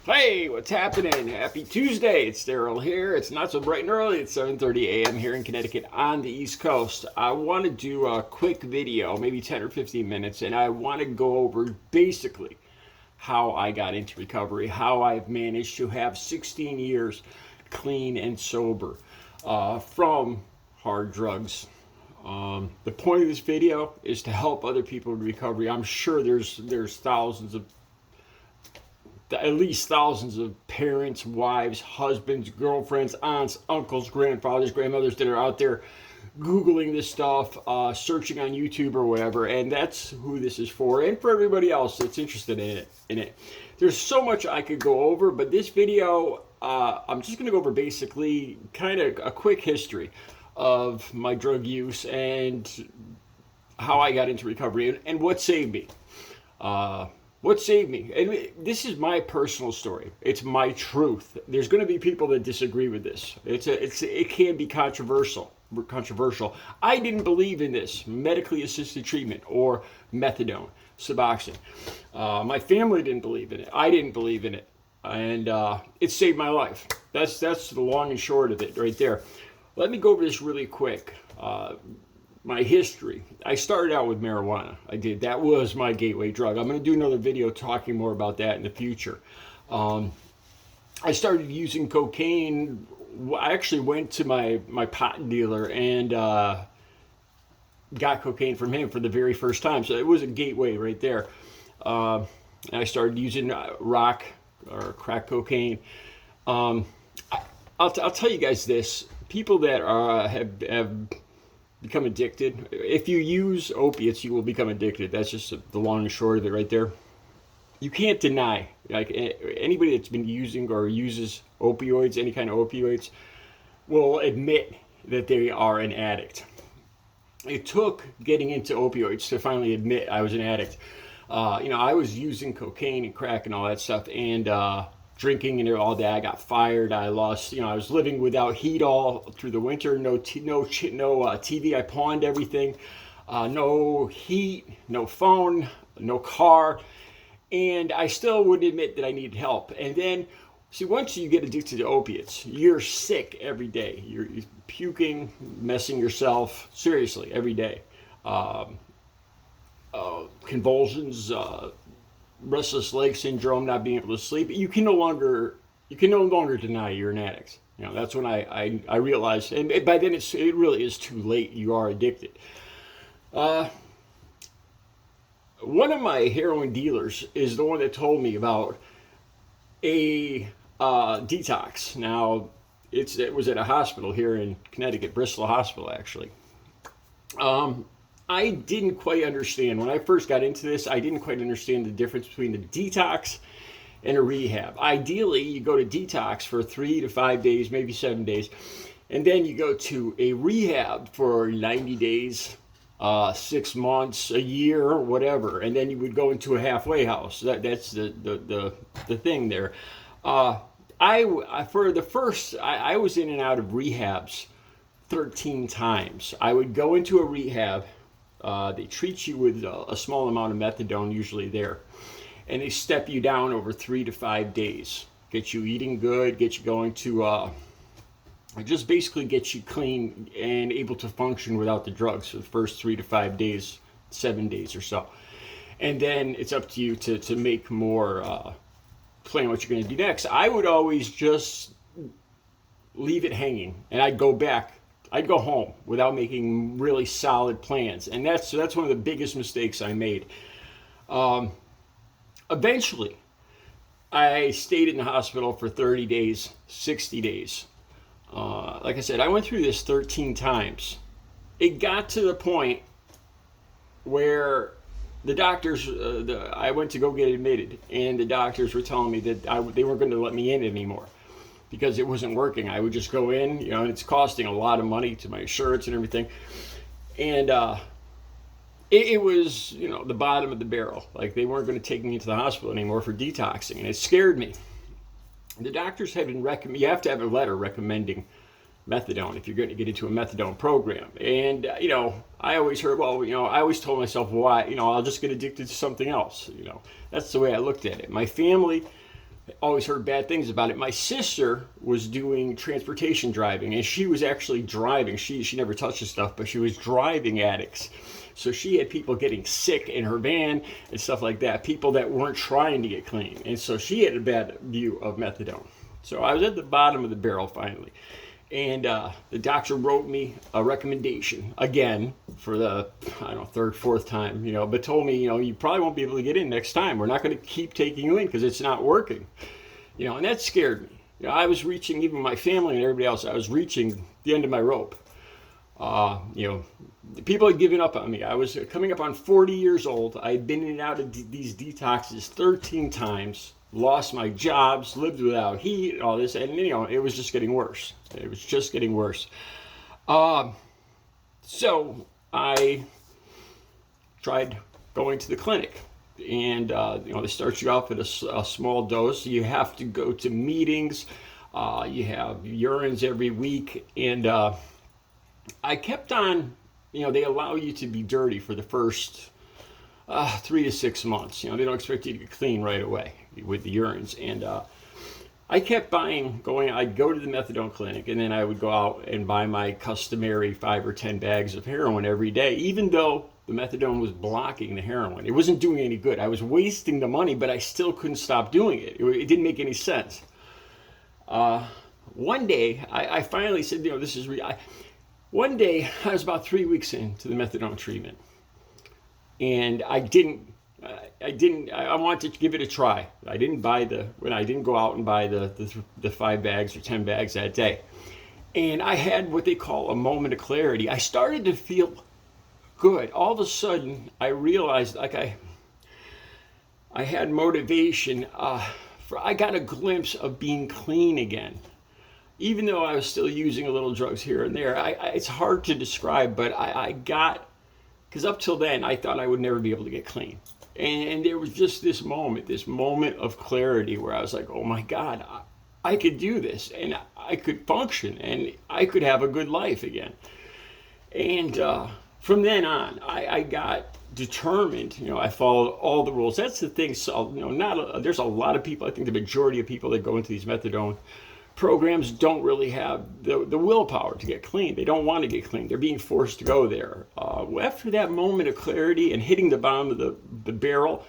Hey, what's happening? Happy Tuesday. It's Daryl here. It's not so bright and early. It's 7:30 a.m. here in Connecticut on the East Coast. I want to do a quick video, maybe 10 or 15 minutes, and I want to go over basically how I got into recovery, how I've managed to have 16 years clean and sober from hard drugs. The point of this video is to help other people in recovery. I'm sure there's at least thousands of parents, wives, husbands, girlfriends, aunts, uncles, grandfathers, grandmothers that are out there Googling this stuff, searching on YouTube or whatever, and that's who this is for, and for everybody else that's interested in it. There's so much I could go over, but this video, I'm just going to go over basically kind of a quick history of my drug use and how I got into recovery and what saved me. What saved me? And this is my personal story. It's my truth. There's going to be people that disagree with this. It can be controversial. I didn't believe in this medically assisted treatment or methadone, Suboxone. My family didn't believe in it. I didn't believe in it, and it saved my life. That's the long and short of it right there. Let me go over this really quick. My history. I started out with marijuana. I did. That was my gateway drug. I'm going to do another video talking more about that in the future. I started using cocaine. I actually went to my pot dealer and got cocaine from him for the very first time. So it was a gateway right there. I started using rock or crack cocaine. I'll tell you guys this. People that have become addicted. If you use opiates, you will become addicted. That's just the long and short of it right there. You can't deny, like anybody that's been using or uses opioids, any kind of opioids, will admit that they are an addict. It took getting into opioids to finally admit I was an addict. I was using cocaine and crack and all that stuff, and drinking and all day. I got fired. I lost. I was living without heat all through the winter. No TV. I pawned everything. No heat. No phone. No car. And I still wouldn't admit that I needed help. And then, see, once you get addicted to opiates, you're sick every day. You're puking, messing yourself seriously every day. Convulsions. Restless leg syndrome, not being able to sleep. You can no longer deny you're an addict. That's when I realized, and by then it really is too late. You are addicted. One of my heroin dealers is the one that told me about a detox. Now, it was at a hospital here in Connecticut, Bristol Hospital, actually. I didn't quite understand. When I first got into this, I didn't quite understand the difference between a detox and a rehab. Ideally, you go to detox for 3 to 5 days, maybe 7 days, and then you go to a rehab for 90 days, 6 months, a year, whatever, and then you would go into a halfway house. That's the thing there. I was in and out of rehabs 13 times. I would go into a rehab. They treat you with a small amount of methadone usually there, and they step you down over 3 to 5 days, get you eating good, get you going to just basically get you clean and able to function without the drugs for the first 3 to 5 days, 7 days or so. And then it's up to you to make more plan what you're going to do next. I would always just leave it hanging, and I'd go back. I'd go home without making really solid plans, and that's one of the biggest mistakes I made. Eventually, I stayed in the hospital for 30 days, 60 days. Like I said, I went through this 13 times. It got to the point where the doctors, I went to go get admitted, and the doctors were telling me that they weren't going to let me in anymore, because it wasn't working. I would just go in, and it's costing a lot of money to my insurance and everything. And it was, the bottom of the barrel. Like, they weren't going to take me into the hospital anymore for detoxing, and it scared me. The doctors have been you have to have a letter recommending methadone if you're going to get into a methadone program. And, I always heard, I always told myself, why, I'll just get addicted to something else. That's the way I looked at it. My family always heard bad things about it. My sister was doing transportation driving, and she was actually driving. She never touched the stuff, but she was driving addicts. So she had people getting sick in her van and stuff like that, people that weren't trying to get clean. And so she had a bad view of methadone. So I was at the bottom of the barrel finally. And the doctor wrote me a recommendation again for the, I don't know, third, fourth time, but told me, you probably won't be able to get in next time. We're not going to keep taking you in because it's not working. And that scared me. I was reaching, even my family and everybody else, I was reaching the end of my rope. People had given up on me. I was coming up on 40 years old. I had been in and out of these detoxes 13 times. Lost my jobs, lived without heat, all this, and it was just getting worse. It was just getting worse. So I tried going to the clinic, and they start you off at a small dose. You have to go to meetings. You have urines every week, and I kept on. They allow you to be dirty for the first 3 to 6 months. They don't expect you to get clean right away with the urines. And I kept I'd go to the methadone clinic, and then I would go out and buy my customary 5 or 10 bags of heroin every day, even though the methadone was blocking the heroin. It wasn't doing any good. I was wasting the money, but I still couldn't stop doing it. It didn't make any sense. One day, I finally said, this is one day, I was about 3 weeks into the methadone treatment. And I wanted to give it a try. I didn't go out and buy the 5 bags or 10 bags that day. And I had what they call a moment of clarity. I started to feel good. All of a sudden, I realized I had motivation. I got a glimpse of being clean again. Even though I was still using a little drugs here and there, it's hard to describe, but I got, because up till then, I thought I would never be able to get clean. And there was just this moment of clarity where I was like, oh my God, I could do this, and I could function, and I could have a good life again. And from then on, I got determined. I followed all the rules. That's the thing. So, there's a lot of people, I think the majority of people that go into these methadone programs don't really have the willpower to get clean. They don't want to get clean. They're being forced to go there. After that moment of clarity and hitting the bottom of the barrel,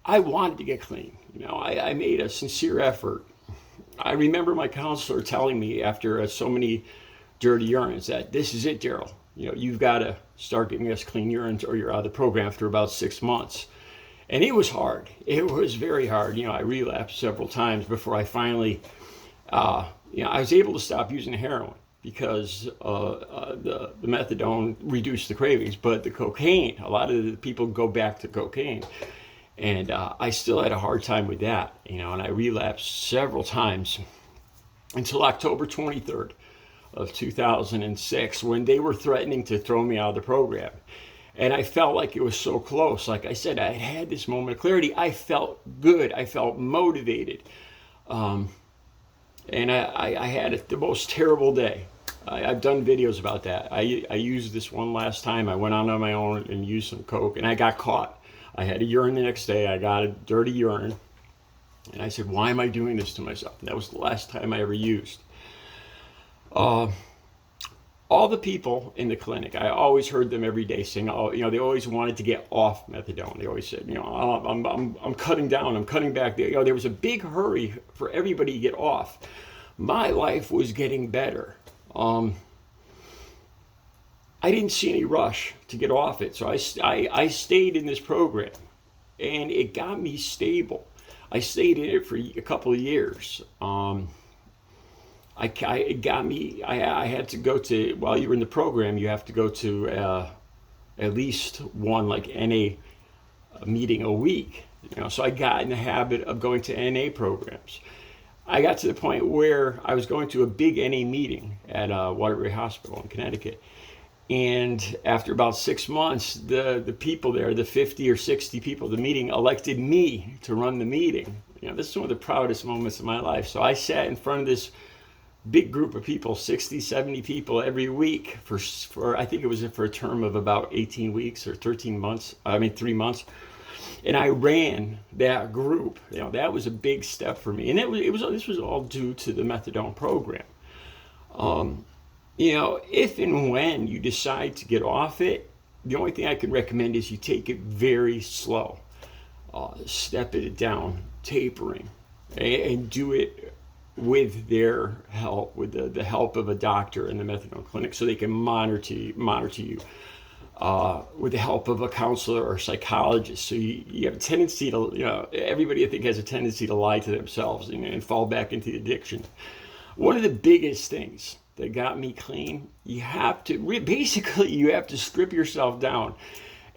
I wanted to get clean. I made a sincere effort. I remember my counselor telling me after so many dirty urines that this is it, Daryl. You've got to start getting us clean urines or you're out of the program after about 6 months. And it was hard. It was very hard. I relapsed several times before I finally I was able to stop using heroin because the methadone reduced the cravings, but the cocaine, a lot of the people go back to cocaine. And I still had a hard time with that, and I relapsed several times until October 23rd of 2006 when they were threatening to throw me out of the program. And I felt like it was so close. Like I said, I had this moment of clarity. I felt good. I felt motivated. And I had the most terrible day. I've done videos about that. I used this one last time. I went out on my own and used some coke, and I got caught. I had a urine the next day. I got a dirty urine. And I said, why am I doing this to myself? And that was the last time I ever used. All the people in the clinic, I always heard them every day saying, they always wanted to get off methadone. They always said, I'm cutting down, I'm cutting back. There was a big hurry for everybody to get off. My life was getting better. I didn't see any rush to get off it, so I stayed in this program, and it got me stable. I stayed in it for a couple of years. It got me. I had to go to, while you were in the program, you have to go to at least one NA meeting a week. So I got in the habit of going to NA programs. I got to the point where I was going to a big NA meeting at Waterbury Hospital in Connecticut. And after about 6 months, the people there, the 50 or 60 people at the meeting, elected me to run the meeting. This is one of the proudest moments of my life. So I sat in front of this big group of people, 60, 70 people every week for I think it was for a term of about 18 weeks or 3 months. And I ran that group. That was a big step for me. And this was all due to the methadone program. If and when you decide to get off it, the only thing I can recommend is you take it very slow. Step it down, tapering, and do it with their help, with the help of a doctor in the methadone clinic, so they can monitor you. With the help of a counselor or psychologist. So you have a tendency to, everybody I think has a tendency to lie to themselves and fall back into the addiction. One of the biggest things that got me clean, you have to strip yourself down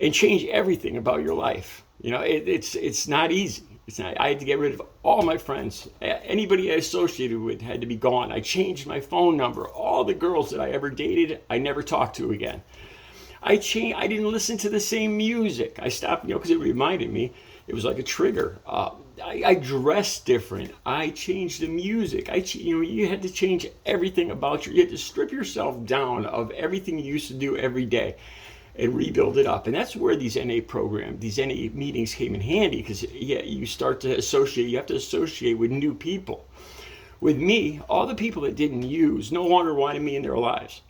and change everything about your life. It's not easy. I had to get rid of all my friends. Anybody I associated with had to be gone. I changed my phone number. All the girls that I ever dated, I never talked to again. I didn't listen to the same music. I stopped, because it reminded me. It was like a trigger. I dressed different. I changed the music. You had to change everything about you had to strip yourself down of everything you used to do every day and rebuild it up. And that's where these NA meetings came in handy, because you start to associate. You have to associate with new people. With me, all the people that didn't use no longer wanted me in their lives.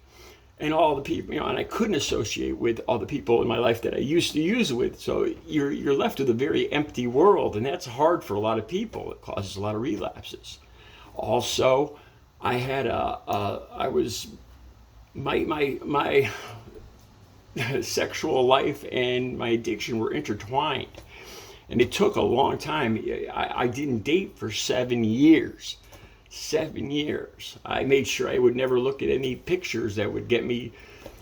And all the people, and I couldn't associate with all the people in my life that I used to use with. So you're left with a very empty world, and that's hard for a lot of people. It causes a lot of relapses. Also, I had my sexual life and my addiction were intertwined, and it took a long time. I didn't date for 7 years. 7 years. I made sure I would never look at any pictures that would get me.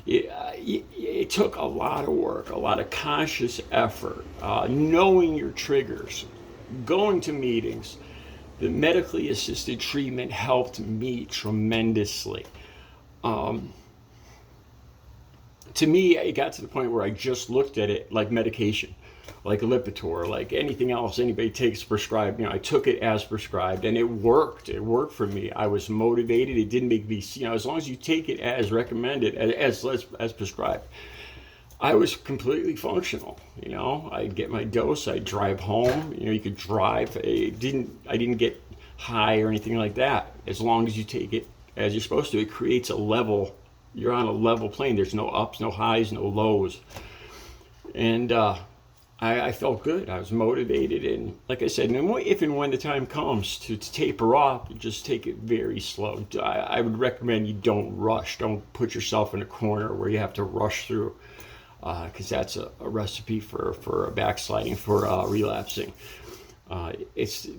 It took a lot of work, a lot of conscious effort, knowing your triggers, going to meetings. The medically assisted treatment helped me tremendously. To me, it got to the point where I just looked at it like medication, like Lipitor, like anything else anybody takes prescribed. I took it as prescribed, and it worked. It worked for me. I was motivated. It didn't make me, as long as you take it as recommended, as prescribed, I was completely functional. I'd get my dose. I'd drive home. You could drive. I didn't get high or anything like that. As long as you take it as you're supposed to, it creates a level. You're on a level plane. There's no ups, no highs, no lows. And I felt good. I was motivated. And like I said, if and when the time comes to taper off, just take it very slow. I would recommend you don't rush. Don't put yourself in a corner where you have to rush through, because that's a recipe for backsliding, for relapsing.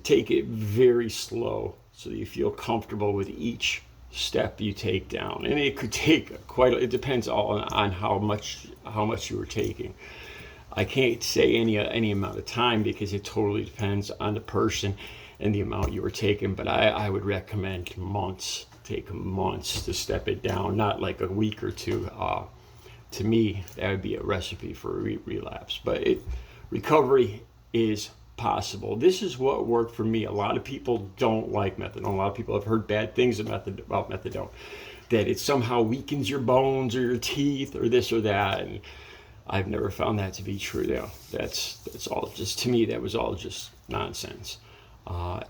Take it very slow so that you feel comfortable with each step you take down. And it could take it depends all on how much you were taking. I can't say any amount of time, because it totally depends on the person and the amount you were taking. But I would recommend months. Take months to step it down, not like a week or two. To me, that would be a recipe for relapse. But recovery is possible. This is what worked for me. A lot of people don't like methadone. A lot of people have heard bad things about methadone, that it somehow weakens your bones or your teeth or this or that. And I've never found that to be true, though. That's all just, to me, that was all just nonsense.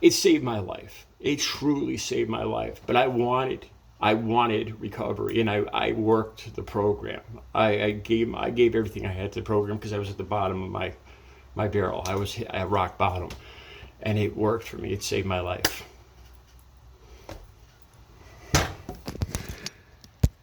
It saved my life. It truly saved my life. But I wanted recovery, and I worked the program. I gave everything I had to the program, because I was at the bottom of my barrel. I was at rock bottom, and it worked for me. It saved my life.